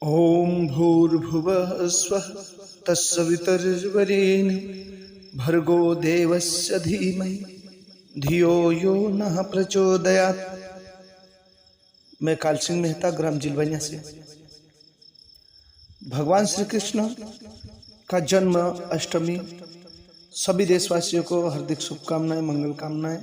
ओम भूर्भुवः स्वः तत्सवितुर्वरेण्यं भर्गो देवस्य धीमहि धियो यो नः प्रचोदयात्। मैं काल सिंह मेहता, ग्राम जिलवनिया से। भगवान श्री कृष्ण का जन्म अष्टमी सभी देशवासियों को हार्दिक शुभकामनाएं, मंगल कामनाएं।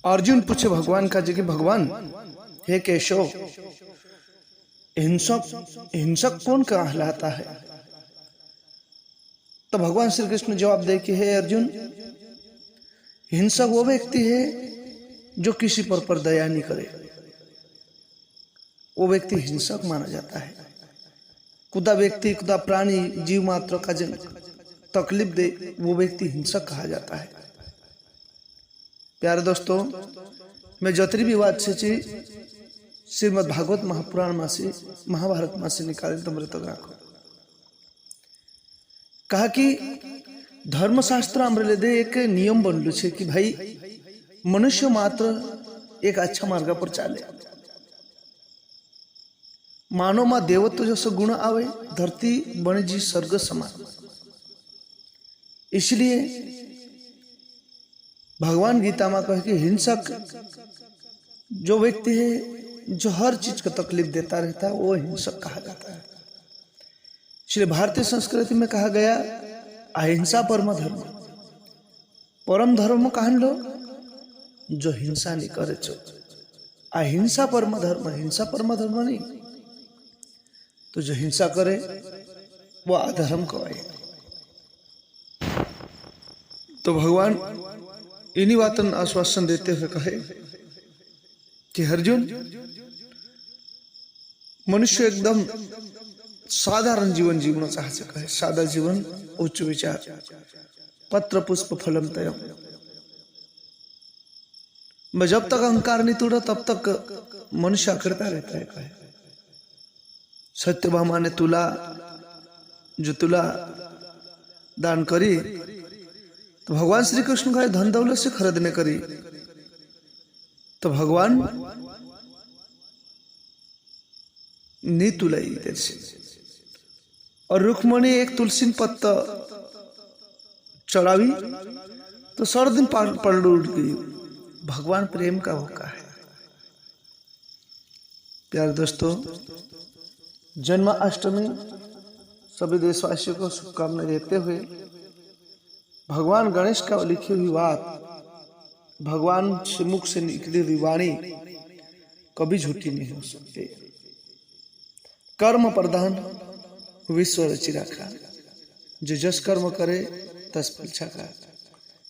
अर्जुन पूछे भगवान का जी कि भगवान हे केशव, हिंसक कौन कहलाता है? तो भगवान श्री कृष्ण जवाब दे कि हे अर्जुन, हिंसक वो व्यक्ति है जो किसी पर दया नहीं करे, वो व्यक्ति हिंसक माना जाता है। खुदा व्यक्ति, खुदा प्राणी, जीव मात्र का जन तकलीफ दे, वो व्यक्ति हिंसक कहा जाता है। प्यारे दोस्तों, मैं ज्योतिरी विवाद से श्रीमद् भागवत महापुराण मासी महाभारत मासी निकाले तमृत राखो कहा कि धर्मशास्त्र आमरे दे एक नियम बनलू है कि भाई मनुष्य मात्र एक अच्छा मार्ग पर चाले। मानव में देवत्व जैसे गुण आवे, धरती बने जी स्वर्ग समान। इसलिए भगवान गीता में कहे कि हिंसक जो व्यक्ति है जो हर चीज को तकलीफ देता रहता है, वो हिंसक कहा जाता है। इसलिए भारतीय संस्कृति में कहा गया अहिंसा परम धर्म। परम धर्म कहन लो जो हिंसा नहीं करे छो, अहिंसा परम धर्म। हिंसा परम धर्म नहीं, तो जो हिंसा करे वो अधर्म कहवाए। तो भगवान इन्हीं बातों आश्वासन देते हुए कहे कि अर्जुन, मनुष्य एकदम साधारण जीवन जीवना चाह सका है। सादा जीवन, उच्च विचार, पत्र पुष्प फलम तयम। मैं जब तक अहंकार नहीं तोड़ा तब तक मनुष्य करता रहता है। कहे सत्यभामा ने तुला दान करी, तो भगवान श्री कृष्ण का धन दौलत से खरीदने करी, तो भगवान नी तुलाई इधर से। और रुक्मणी एक तुलसी पत्ता चढ़ावी तो सारा दिन पड़ उठ गई। भगवान प्रेम का होका है। प्यारे दोस्तों, जन्माष्टमी सभी देशवासियों को शुभकामनाएं देते हुए भगवान गणेश का लिखी हुई बात, भगवान से मुख से निकली हुई वाणी कभी झूठी नहीं हो सकती। कर्म प्रधान विश्व रचि रखा, जो जस कर्म करे तस फल चाका।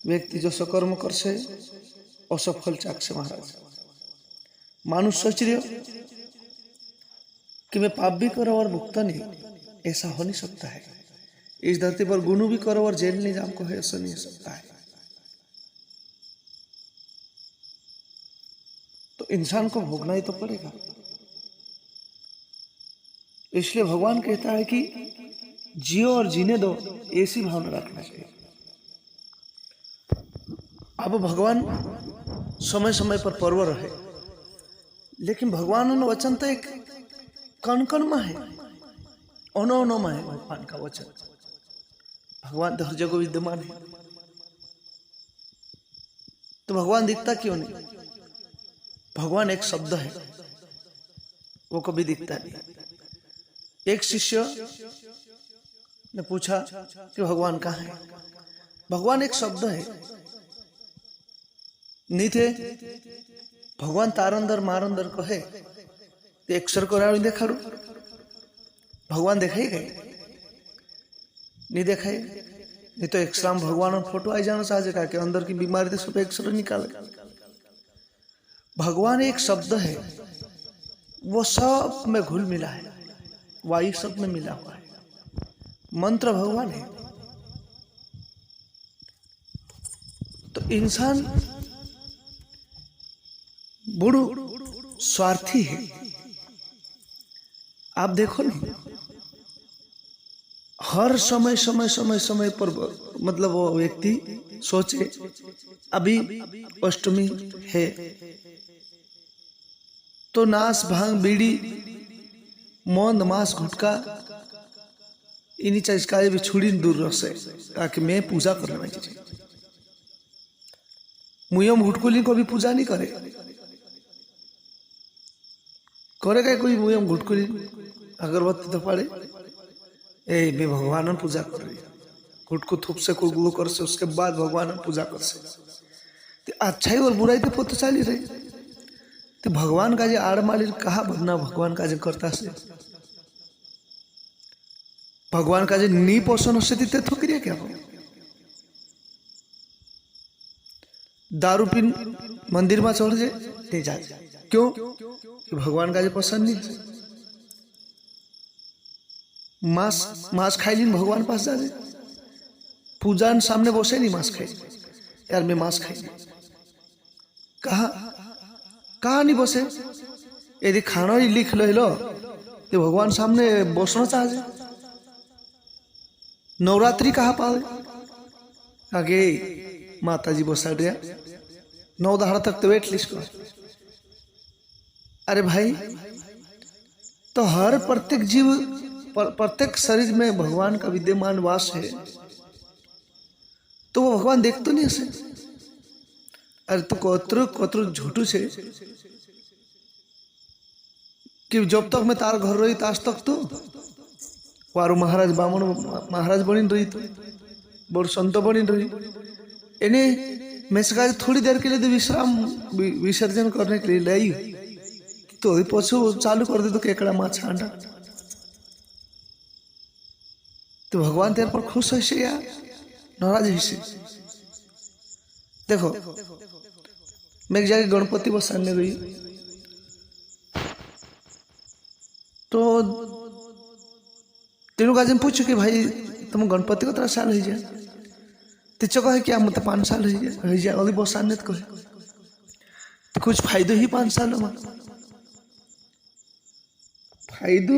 व्यक्ति जो सकर्म कर से असफल चाक से। महाराज मानुष सोच रहे हो कि मैं पाप भी करो और भुगता नहीं, ऐसा हो नहीं सकता है। इस धरती पर गुनु भी करो और जेल नहीं जाम को है, ऐसा नहीं हो सकता है। तो इंसान को भोगना ही तो पड़ेगा। इसलिए भगवान कहता है कि जियो और जीने दो, ऐसी भावना रखना चाहिए। अब भगवान समय समय पर पर्व रहे, लेकिन भगवान ने वचन तो एक कण कण में है, अनो में है भगवान का वचन। भगवान तो हर जगह विद्यमान है, तो भगवान दिखता क्यों नहीं? भगवान एक शब्द है, वो कभी दिखता नहीं। एक शिष्य ने पूछा कि भगवान कहाँ है? भगवान एक शब्द है, नहीं थे भगवान तारंदर मारंदर कहे एक सर को देखा रू, भगवान देखाई गए नहीं देखाई। नहीं तो एक्सराम भगवान और फोटो आई जाना चाहिए का कि अंदर की बीमारी तो सब एक्सरे निकाले। भगवान एक शब्द है, वो सब में घुल मिला है, वायु सब में मिला हुआ है। मंत्र भगवान है। तो इंसान बड़ो स्वार्थी है। आप देखो ना, हर समय पर मतलब वो व्यक्ति सोचे अभी अष्टमी है, तो नाश भांग बीड़ी मौन मांस गुटका इन्हीं चीज का भी छुड़ी दूर रख से ताकि मैं पूजा कर लेना चाहिए। मुयम घुटकुली को भी पूजा नहीं करे करेगा कोई मुयम घुटकुली अगरबत्ती तो पड़े ए मैं भगवान पूजा कर रही घुटको थूप से कोई गुरु कर से उसके बाद भगवान पूजा कर से तो अच्छाई और बुराई तो पोते चाली रही तो भगवान का जो आड़ माली कहा बनना भगवान का जो करता से भगवान का जो नी पोषण से ते थोकरिया क्या हो दारू पीन मंदिर में चढ़ जाए नहीं जाए क्यों कि भगवान का जो पसंद नहीं मांस खाई लीन भगवान पास जा पूजा सामने बसे नहीं मांस खाई यार मैं मांस खाई कहा नहीं बसे यदि खाना ही लिख लो तो भगवान सामने बसना चाहे नवरात्रि कहा पावे आगे माता जी बसा दिया 9 दहाड़ा तक तो वेट लिस्ट कर अरे भाई तो हर प्रत्येक जीव प्रत्येक शरीर में भगवान का विद्यमान वास है तो वो भगवान देख तो नहीं ऐसे अरे तो कोतरो झूठू से कि जब तक मैं तार घर रही ताज तक तो वारू महाराज बामन महाराज बनी रही तो बड़ संत बनी रही इन्हें मैं सका थोड़ी देर के लिए तो विसर्जन करने के लिए लाई तो पशु चालू कर दे तो केकड़ा माछ अंडा तो भगवान तेरे पर खुश है या नाराज है देखो मैं एक जगह गणपति बसाने गई तो तीनों का पूछो कि भाई तुम गणपति को 3 साल हो जाए तो कहे क्या मतलब 5 साल हो जाए अभी बसाने तो कहे तो कुछ फायदो ही 5 सालों में फायदो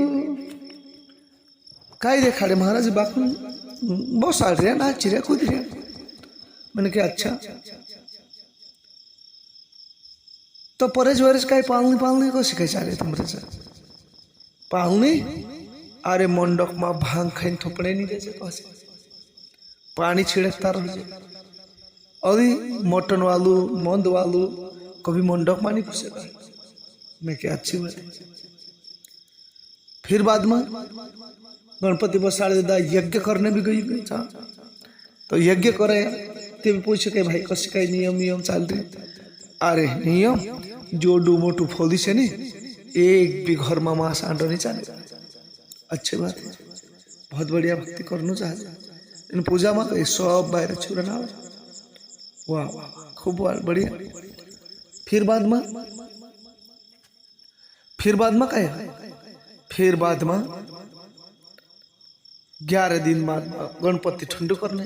कई देखा रे महाराज बापू बहुत साल रहे ना चिड़िया कूद रहे मैंने कहा अच्छा तो परेज वरेज कहीं पालनी को सिखाई चाह रहे तुमरे से पालनी अरे मंडक में भांग खाई थोपड़े नहीं दे कैसे पानी छिड़कता रह जाए अभी मटन वालू मंद वालू कभी मंडक में नहीं घुसेगा मैं क्या अच्छी बात है फिर बाद में गणपति बसाड़े दादा यज्ञ करने भी गई था तो यज्ञ करे ते भी पूछे के भाई कस का नियम चल रहे अरे नियम जो डू मोटू फोली से नहीं एक भी घर में मांस आंडो नहीं चलेगा अच्छी बात है बहुत बढ़िया भक्ति करना चाहते इन पूजा में कहीं सब बाहर छुरा ना वाह वाह खूब बढ़िया फिर बाद में कहे फिर बाद में 11 दिन बाद गणपति ठंडू करने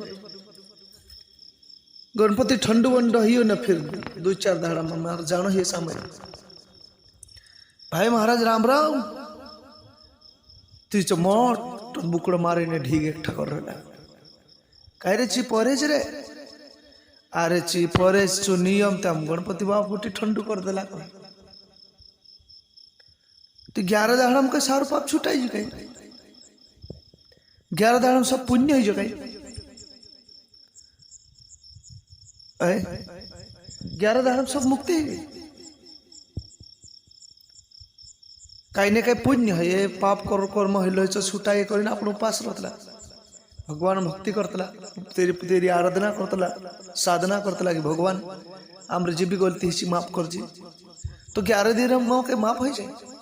गणपति ठंडू वंड ही ना फिर 2-4 दाड़ा में मार जानो ही समय भाई महाराज राम राम ती मोट बुकड़ मारे ने ढीग एकठा कर रहा कह रे ची परेज रे अरे ची परेज चु नियम तम गणपति बाबूटी ठंडू कर देला तो 11 दाड़ा में सारू पाप छुटाई जी कहीं 11 दाड़ा में सब पुण्य हो जाए 11 दाड़ा में सब मुक्ति है कहीं न कहीं पुण्य है ये पाप कर्म हिल छुटाई कर अपन उपास रहता भगवान भक्ति करतला तेरी आराधना करतला साधना करतला कि भगवान आमरे जी भी गलती हिची माफ कर जी तो 11 दिन के माफ हो जाए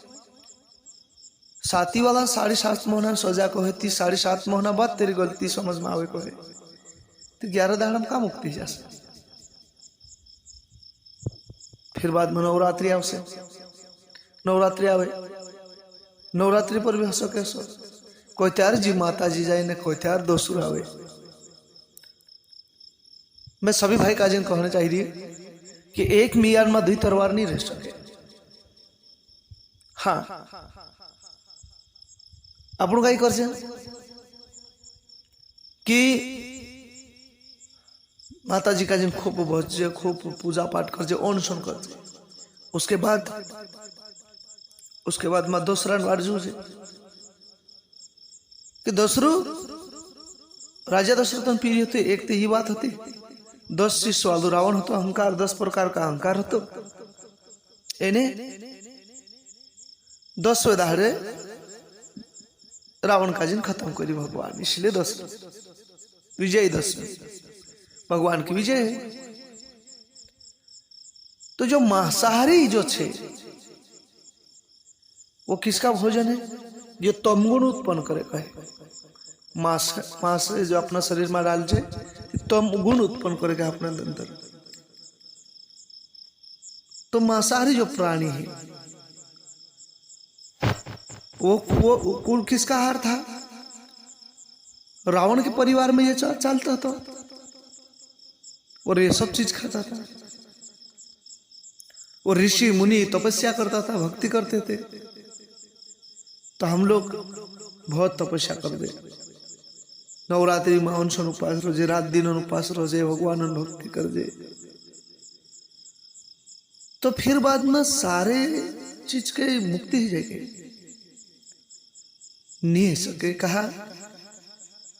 साथी वाला 7.5 महीना सजा को है 7.5 महीना बाद तेरी गलती समझ में आवे को है तो 11 दाड़ा में का मुक्ति जा फिर बाद में नवरात्रि आवश्य नवरात्रि आवे नवरात्रि पर भी हंसो कैसो कोई त्यार जी माता जी जाए ने कोई त्यार दोसर आवे मैं सभी भाई काजिन कहना चाहिए कि एक मियार में 2 तलवार नहीं रह सके हाँ अपन कई कर कि माता जी का जिन खूब भज खूब पूजा पाठ कर अनशन कर उसके बाद उसके बाद में दूसरा बारजू है कि दसरू राजा दशरथ पीढ़ी होती एक तो ही बात होती 10 शिष्य वालू रावण होतो अहंकार 10 प्रकार का अहंकार होतो एने 10 दाहरे रावण का जिन खत्म करी भगवान, इसलिए 10 विजय 10 भगवान की विजय है। तो जो मांसाहारी जो छे वो किसका भोजन है? जो तमगुण उत्पन्न करे कहे मांस जो अपना शरीर में डाल जाए तम गुण उत्पन्न करेगा अपने अंदर। तो मांसाहारी जो प्राणी है वो किसका आहार था? रावण के परिवार में ये चलता था और ये सब चीज खाता था। वो ऋषि मुनि तपस्या करता था, भक्ति करते थे। तो हम लोग बहुत तपस्या कर दे, नवरात्रि में अनशन उपास रोजे, रात दिन उपास रोजे, भगवान भक्ति कर दे। तो फिर बाद में सारे चीज के मुक्ति ही जाएगी नहीं सके। कहा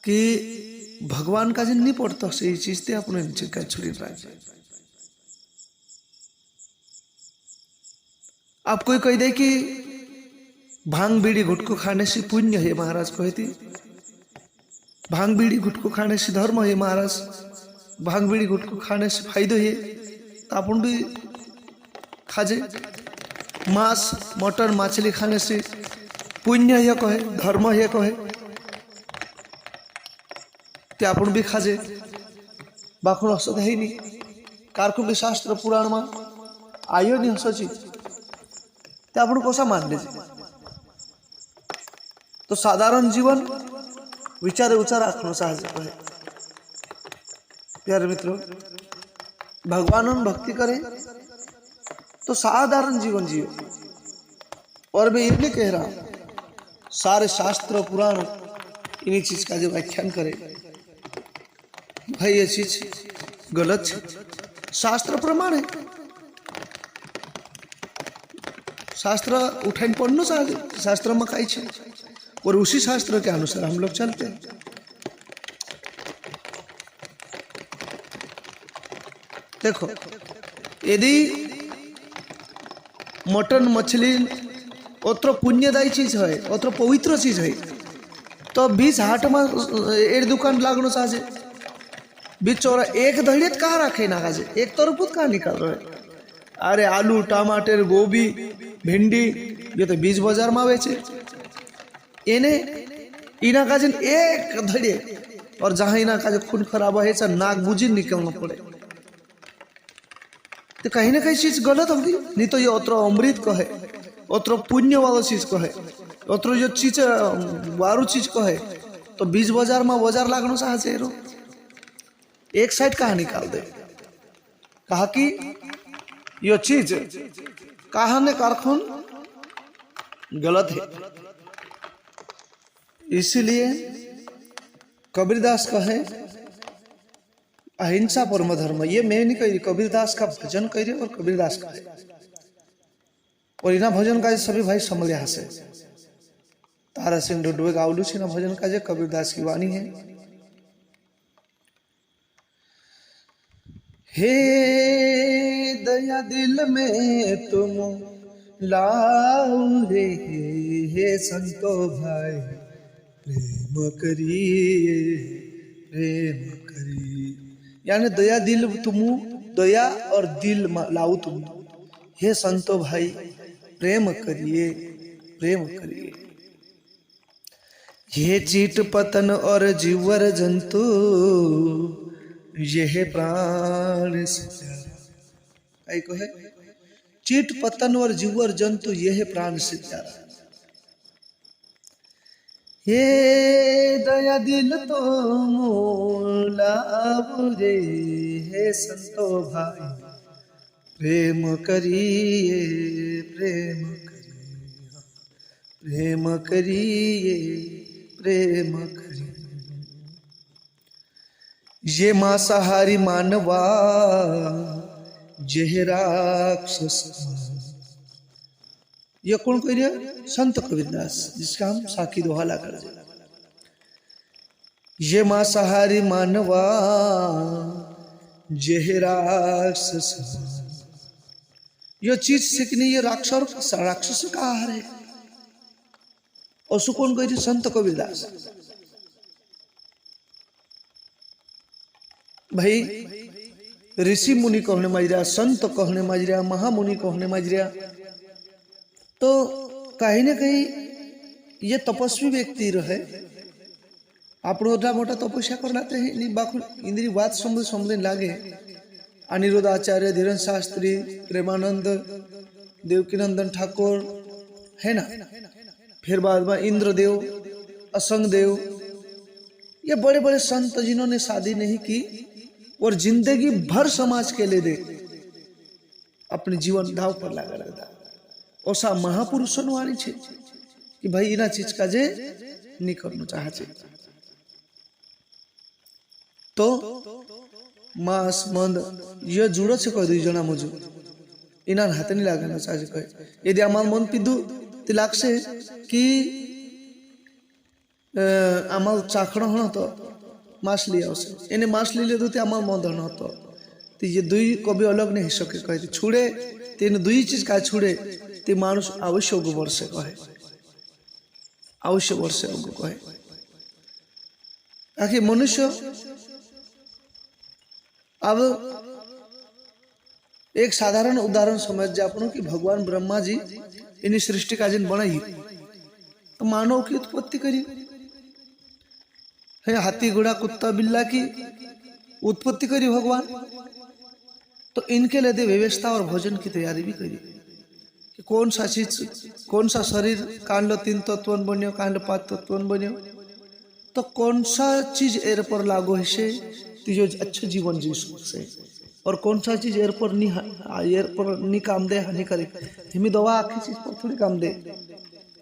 कि भगवान का जिन नहीं पड़ता सही चीज थे अपने नीचे का छोड़ी राज्य। आप कोई कह दे कि भांग बीड़ी गुटखो खाने से पुण्य है, महाराज कहती भांग बीड़ी गुटखो खाने से धर्म है महाराज, भांग बीड़ी गुटखो खाने से फायदो है, तो अपन भी खाजे। मांस मटन मछली खाने से पुण्य है कहे, धर्म है कहे, तो अपन भी खाजे। बाखुण हसत है नहीं कारको भी शास्त्र पुराण में आयो नहीं हसची, तो अपन कोसा मान लीजिए। तो साधारण जीवन विचार उच्चार आखनो साहस्य कहे। प्यारे मित्रों, भगवान भक्ति करें तो साधारण जीवन जियो। और मैं ये नहीं कह रहा सारे शास्त्र पुराण इन्हीं चीज का जो व्याख्यान करे भाई ये चीज गलत है, शास्त्र प्रमाण है। शास्त्र उठाइन पढ़नो शास्त्र में कई है और उसी शास्त्र के अनुसार हम लोग चलते हैं। देखो यदि मटन मछली अत्र पुण्यदायी चीज है, अत्र पवित्र चीज है, तो बीच हाट में एक दुकान लागनो साजे बीच चौरा एक धड़ियत कहाँ रखे ना काजे एक तरफ कहाँ निकाल रहे। अरे आलू टमाटर गोभी भिंडी ये तो बीज बाजार में बेचे एने इना काजे एक धड़िए, और जहां इना काजे खून खराब है नाक बुझी निकलना पड़े, तो कहीं ना कहीं चीज गलत होगी। नहीं तो ये अत्र अमृत कहे, अत्र पुण्य वाला चीज कहे, अत्र जो चीज वारू चीज कहे, तो बीज बाजार में बाजार लागनो साहसे रो एक साइड कहा निकाल दे। कहा कि ये चीज कहा ने कारखान गलत है। इसीलिए कबीरदास कहे अहिंसा परम धर्म। ये मैं नहीं कह रही, कबीरदास का भजन कह रही और कबीरदास का है, और इना भजन का सभी भाई समझ यहाँ से तारा सिंह डुडवे गावलू से ना भजन का कबीरदास की वाणी है। हे दया दिल में तुम लाओ रे, हे संतो भाई प्रेम करिए, प्रेम करिए। यानी दया दिल तुम, दया और दिल लाओ तुम, हे संतो भाई प्रेम करिए, प्रेम करिए। ये चीट पतन और जीवर जंतु यह प्राण से प्यारा। को है चीट पतन और जीवर जंतु यह प्राण से प्यारा। हे दया दिल तो मोलाओ रे, हे संतो भाई प्रेम करिए, प्रेम करिए, प्रेम करिए, प्रेम करिए। ये मांसाहारी मानवा यह राक्षस, ये कौन कह रहे? संत कबीरदास, जिसका हम साकी दोहाला कर दे। ये मांसाहारी मानवा जेह राक्षस, ये चीज सीखनी, ये राक्षस का आहार है। और सु कौन कह रही? संत कबीरदास। भाई ऋषि मुनि कहने मजरिया, संत कहने मजरिया, महामुनि कहने मजरिया, तो कहीं ना कहीं ये तपस्वी व्यक्ति रहे। आप मोटा मोटा तपस्या कर लाते हैं, नहीं बाखुन इंद्री बात समझने लागे। अनिरुद्ध आचार्य, धीरेन्द्र शास्त्री, प्रेमानंद, देवकीनंदन ठाकुर, है ना, फिर बाद में इंद्रदेव, असंग देव, ये बड़े बड़े संत जिन्होंने शादी नहीं की और जिंदगी भर समाज के लिए दे अपने जीवन दाव पर लगा रहता। ऐसा महापुरुषों वाली छे कि भाई इना चीज का जे नहीं करना चाहते। तो मांस मंद ये जुड़ो से कह दी जना मुझे इना हाथ नहीं लगाना चाहिए। कहे यदि आमार मन पिदू तो लागसे कि आमार चाखड़ा होना तो मास लिया उसे, इन्हें मास ले दो आमार मन होना तो ये दुई कभी अलग नहीं सके। कहे छुड़े तीन दुई चीज का छुड़े ते मानुष अवश्य अगु वर्षे कहे, अवश्य वर्षे अगु कहे। आखिर मनुष्य अब एक साधारण उदाहरण समझ जाए अपनों कि भगवान ब्रह्मा जी इन्हीं सृष्टि का जिन बनाई तो मानव की उत्पत्ति करी है, हाथी घोड़ा कुत्ता बिल्ला की उत्पत्ति करी भगवान। तो इनके लिए व्यवस्था और भोजन की तैयारी भी करी कि कौन सा चीज, कौन सा शरीर कांड 3 तत्वन बनियो, कांड 5 तत्वन बनियो, तो कौन सा चीज एर पर लागू है से तुझे अच्छा जीवन जी सकते, और कौन सा चीज एर पर नहीं काम दे, हानिकारक। हिमी दवा आखी चीज पर थोड़ी काम दे,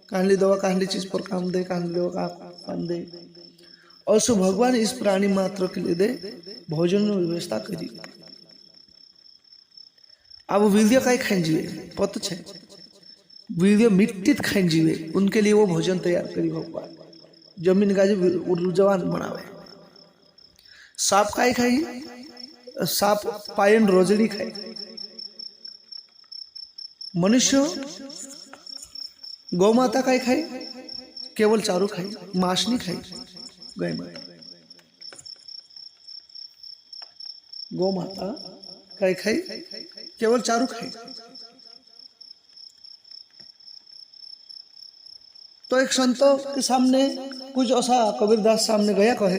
कांडली दवा कांडली चीज पर काम दे, कांडली दवा काम दे। और सो भगवान इस प्राणी मात्र के लिए दे भोजन व्यवस्था करी। अब वीर्य का खाइन जीवे पता छे, वीर्य मिट्टी खाइन जीवे, उनके लिए वो भोजन तैयार करी भगवान, जमीन का जवान बनावे। सांप का खाई, सांप पायन रोजड़ी खाई। मनुष्य गौ माता का खाई, केवल चारू खाई, मांस नहीं खाई। गाय माता गौ माता का खाई, केवल चारू खाई। तो एक संतों के सामने कुछ ऐसा कबीरदास सामने गया कहे,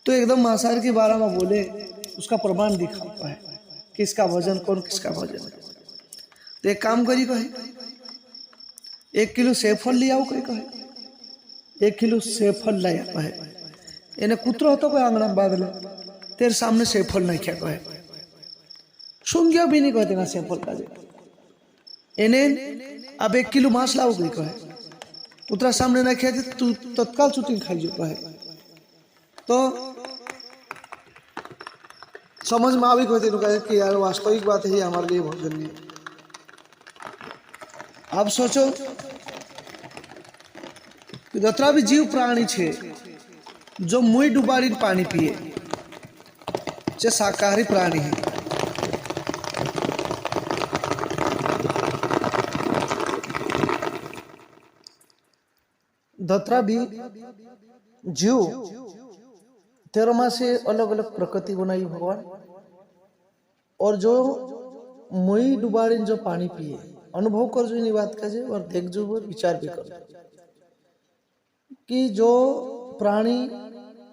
तो एकदम मांसाहार के बारे में बोले, उसका प्रमाण दिखा है किसका भोजन कौन किसका भोजन है। तो एक काम करी कहे 1 किलो सेफल ले आओ, कहे 1 किलो सेफल लाया कहे, इन्हें कुतरो तो कोई आंगना बांध ले, तेरे सामने सेफल नहीं क्या कहे, सुन गया भी नहीं कहते ना सेफल का जे। इन्हें अब 1 किलो मांस लाओ कोई कहे, उतरा सामने ना खाते तू तत्काल शूटिंग खाई जो कहे। तो समझ में आवी कहते कहे कि यार वास्तविक बात है हमारे लिए भोजन नहीं। आप सोचो कि दत्रा भी जीव प्राणी छे जो मुई डुबारी पानी पिए, जे शाकाहारी प्राणी है। दत्रा भी जीव 13 माह से अलग अलग प्रकृति बनाई भगवान, और जो मुई डुबारी जो पानी पिए, अनुभव कर जो बात का जे और देख जो विचार भी कर कि जो प्राणी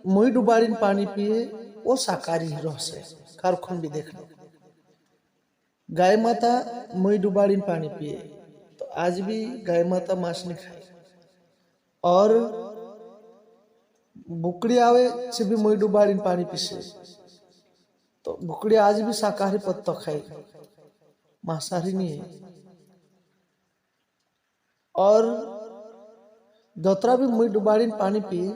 मुई डुबारी पानी पिए वो शाकाहारी रह से कारखुन भी देख लो। गाय माता मुई डुबारी पानी पिए, तो आज भी गाय माता मांस नहीं खाए। और बुकड़ी आवे से भी मुई डुबारी पानी पीसे, तो बुकड़ी आज भी शाकाहारी पत्ता खाए, मांसाहारी नहीं है। और दत्रा भी मुई डुबारी पानी पिए,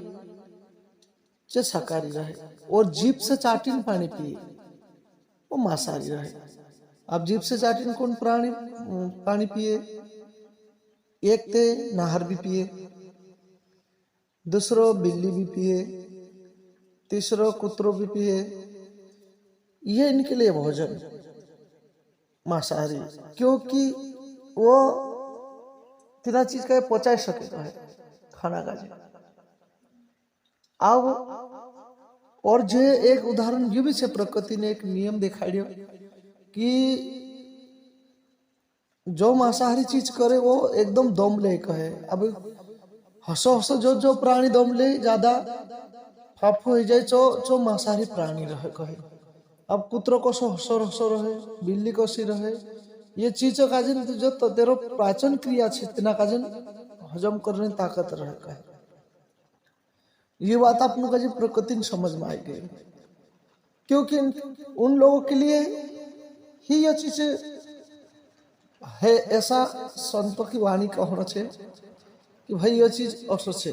जो शाकाहारी रहे। और जीभ से चाटीन पानी पिए, वो मांसाहारी रहे। अब जीभ से चाटीन कौन प्राणी पानी पिए, एक थे नाहर भी पिए, दूसरो बिल्ली भी पिए, तीसरो कुतरो भी पिए। ये इनके लिए भोजन मांसाहारी, क्योंकि वो तीना चीज का पचाई सके तो है खाना का जी। अब और जो एक उदाहरण ये भी से प्रकृति ने एक नियम दिखाई कि जो मांसाहारी चीज करे वो एकदम दम ले कहे। अब हसो हसो जो प्राणी दम ले ज्यादा फाफ हो जाए जो मांसाहारी प्राणी रहे कहे। अब कुत्रो को हसो हसो रहे, बिल्ली को सी रहे, ये चीजों का जिन जो तो तेरो पाचन क्रिया छितना का जिन हजम करने ताकत रहे कहे। ये बात आप लोगों का जी प्रकृति में समझ में आई गई, क्योंकि उन लोगों के लिए ही यह चीज है। ऐसा संतों की वाणी का होना चाहिए कि भाई यह चीज असुच है।